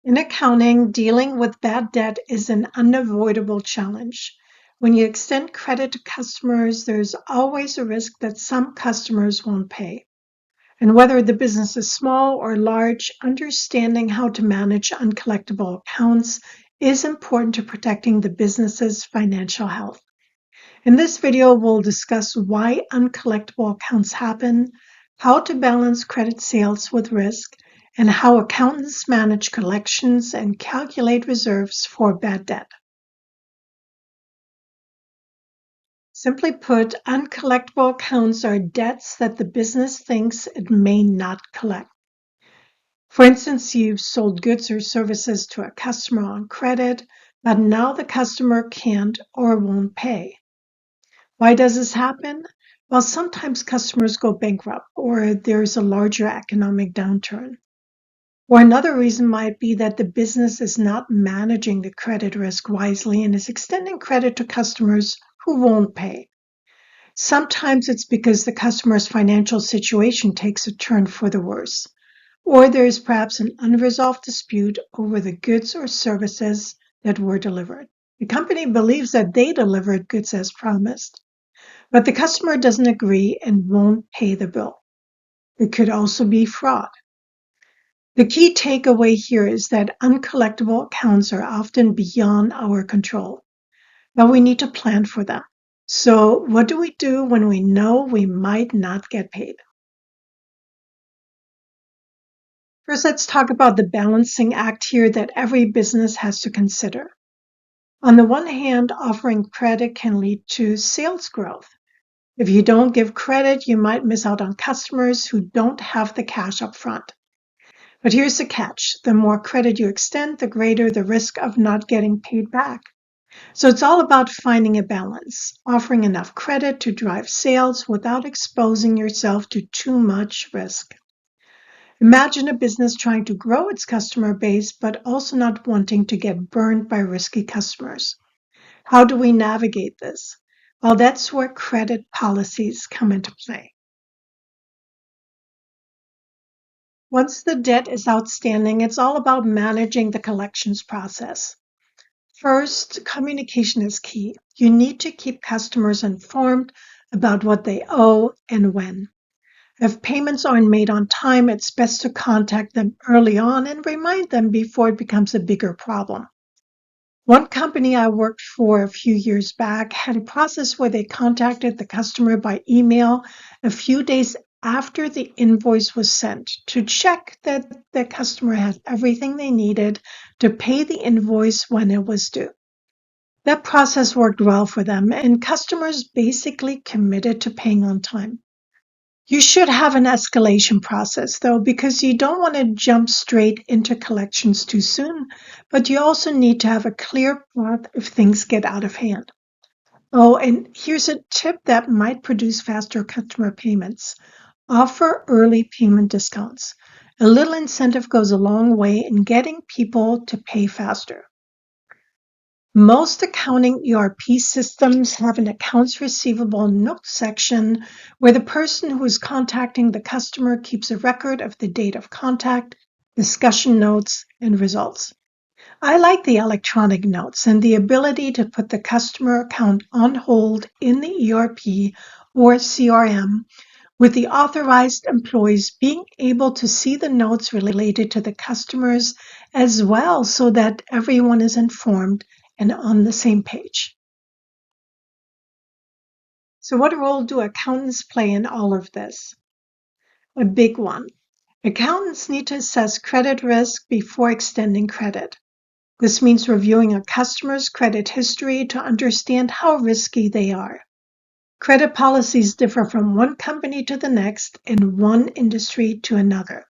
In accounting, dealing with bad debt is an unavoidable challenge. When you extend credit to customers, there's always a risk that some customers won't pay. And whether the business is small or large, understanding how to manage uncollectible accounts is important to protecting the business's financial health. In this video, we'll discuss why uncollectible accounts happen, how to balance credit sales with risk, and how accountants manage collections and calculate reserves for bad debt. Simply put, uncollectible accounts are debts that the business thinks it may not collect. For instance, you've sold goods or services to a customer on credit, but now the customer can't or won't pay. Why does this happen? Well, sometimes customers go bankrupt or there's a larger economic downturn. Or another reason might be that the business is not managing the credit risk wisely and is extending credit to customers who won't pay. Sometimes it's because the customer's financial situation takes a turn for the worse, or there is perhaps an unresolved dispute over the goods or services that were delivered. The company believes that they delivered goods as promised, but the customer doesn't agree and won't pay the bill. It could also be fraud. The key takeaway here is that uncollectible accounts are often beyond our control, but we need to plan for them. So what do we do when we know we might not get paid? First, let's talk about the balancing act here that every business has to consider. On the one hand, offering credit can lead to sales growth. If you don't give credit, you might miss out on customers who don't have the cash up front. But here's the catch. The more credit you extend, the greater the risk of not getting paid back. So it's all about finding a balance, offering enough credit to drive sales without exposing yourself to too much risk. Imagine a business trying to grow its customer base, but also not wanting to get burned by risky customers. How do we navigate this? Well, that's where credit policies come into play. Once the debt is outstanding, it's all about managing the collections process. First, communication is key. You need to keep customers informed about what they owe and when. If payments aren't made on time, it's best to contact them early on and remind them before it becomes a bigger problem. One company I worked for a few years back had a process where they contacted the customer by email a few days after the invoice was sent to check that the customer had everything they needed to pay the invoice when it was due. That process worked well for them, and customers basically committed to paying on time. You should have an escalation process, though, because you don't want to jump straight into collections too soon, but you also need to have a clear path if things get out of hand. Oh, and here's a tip that might produce faster customer payments. Offer early payment discounts. A little incentive goes a long way in getting people to pay faster. Most accounting ERP systems have an accounts receivable note section where the person who is contacting the customer keeps a record of the date of contact, discussion notes, and results. I like the electronic notes and the ability to put the customer account on hold in the ERP or CRM with the authorized employees being able to see the notes related to the customers as well so that everyone is informed and on the same page. So what role do accountants play in all of this? A big one. Accountants need to assess credit risk before extending credit. This means reviewing a customer's credit history to understand how risky they are. Credit policies differ from one company to the next and one industry to another.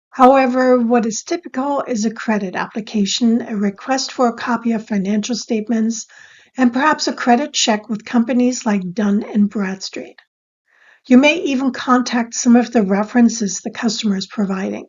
However, what is typical is a credit application, a request for a copy of financial statements, and perhaps a credit check with companies like Dun & Bradstreet. You may even contact some of the references the customer is providing.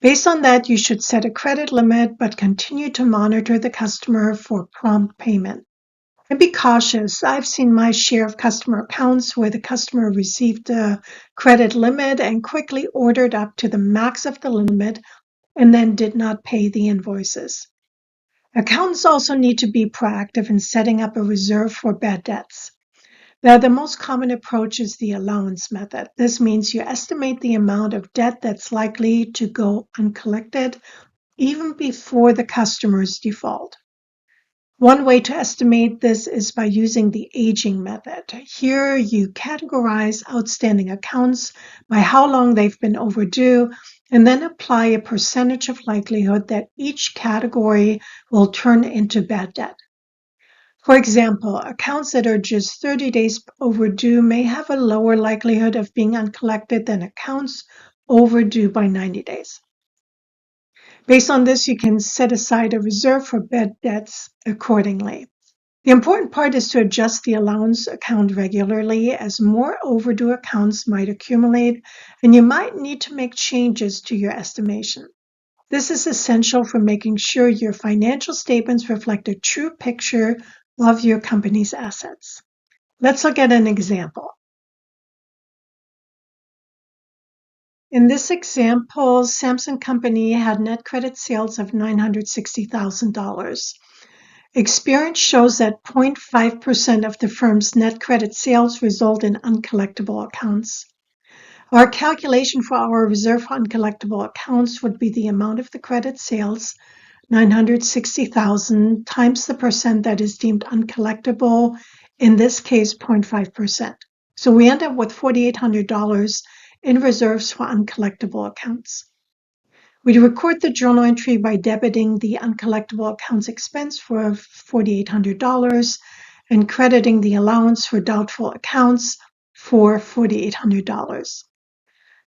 Based on that, you should set a credit limit but continue to monitor the customer for prompt payment. And be cautious. I've seen my share of customer accounts where the customer received a credit limit and quickly ordered up to the max of the limit and then did not pay the invoices. Accountants also need to be proactive in setting up a reserve for bad debts. Now, the most common approach is the allowance method. This means you estimate the amount of debt that's likely to go uncollected even before the customer's default. One way to estimate this is by using the aging method. Here, you categorize outstanding accounts by how long they've been overdue, and then apply a percentage of likelihood that each category will turn into bad debt. For example, accounts that are just 30 days overdue may have a lower likelihood of being uncollected than accounts overdue by 90 days. Based on this, you can set aside a reserve for bad debts accordingly. The important part is to adjust the allowance account regularly, as more overdue accounts might accumulate, and you might need to make changes to your estimation. This is essential for making sure your financial statements reflect a true picture of your company's assets. Let's look at an example. In this example, Samsung Company had net credit sales of $960,000. Experience shows that 0.5% of the firm's net credit sales result in uncollectible accounts. Our calculation for our reserve for uncollectible accounts would be the amount of the credit sales, 960,000, times the percent that is deemed uncollectible, in this case 0.5%. So we end up with $4,800 in reserves for uncollectible accounts. We record the journal entry by debiting the uncollectible accounts expense for $4,800 and crediting the allowance for doubtful accounts for $4,800.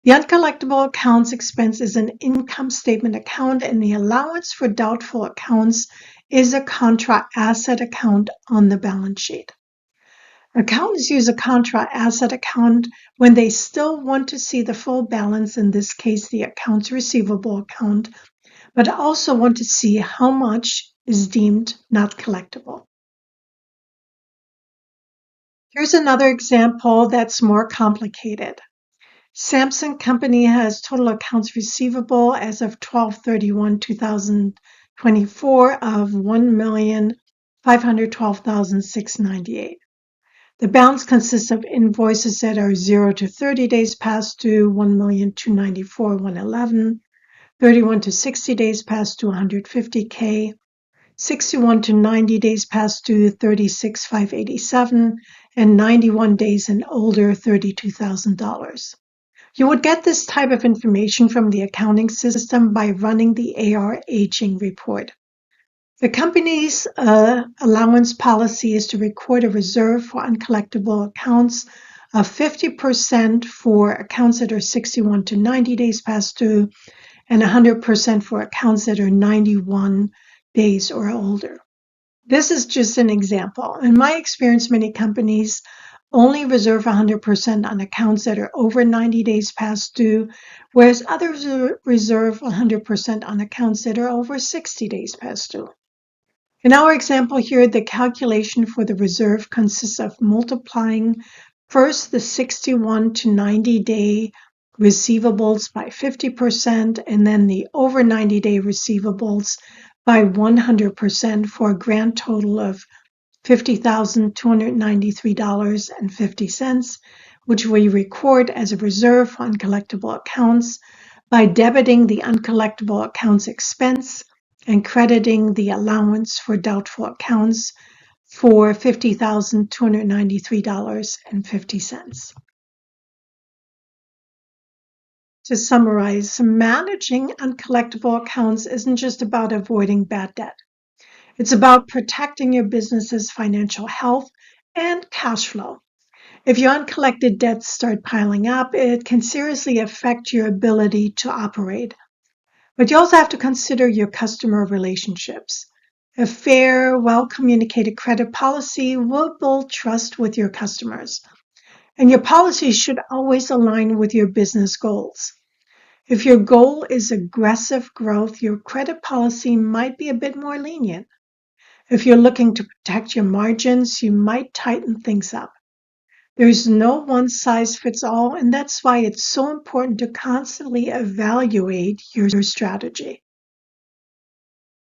The uncollectible accounts expense is an income statement account, and the allowance for doubtful accounts is a contra asset account on the balance sheet. Accountants use a contra asset account when they still want to see the full balance, in this case the accounts receivable account, but also want to see how much is deemed not collectible. Here's another example that's more complicated. Samsung Company has total accounts receivable as of 12/31/2024 of $1,512,698. The balance consists of invoices that are 0 to 30 days past due, $1,294,111, 31 to 60 days past due, $150K, 61 to 90 days past due, $36,587, and 91 days and older, $32,000. You would get this type of information from the accounting system by running the AR aging report. The company's allowance policy is to record a reserve for uncollectible accounts of 50% for accounts that are 61 to 90 days past due and 100% for accounts that are 91 days or older. This is just an example. In my experience, many companies only reserve 100% on accounts that are over 90 days past due, whereas others reserve 100% on accounts that are over 60 days past due. In our example here, the calculation for the reserve consists of multiplying first the 61 to 90 day receivables by 50% and then the over 90 day receivables by 100% for a grand total of $50,293.50, which we record as a reserve for uncollectible accounts by debiting the uncollectible accounts expense and crediting the allowance for doubtful accounts for $50,293.50. To summarize, managing uncollectible accounts isn't just about avoiding bad debt. It's about protecting your business's financial health and cash flow. If your uncollected debts start piling up, it can seriously affect your ability to operate. But you also have to consider your customer relationships. A fair, well-communicated credit policy will build trust with your customers, and your policy should always align with your business goals. If your goal is aggressive growth, your credit policy might be a bit more lenient. If you're looking to protect your margins, you might tighten things up. There's no one size fits all, and that's why it's so important to constantly evaluate your strategy.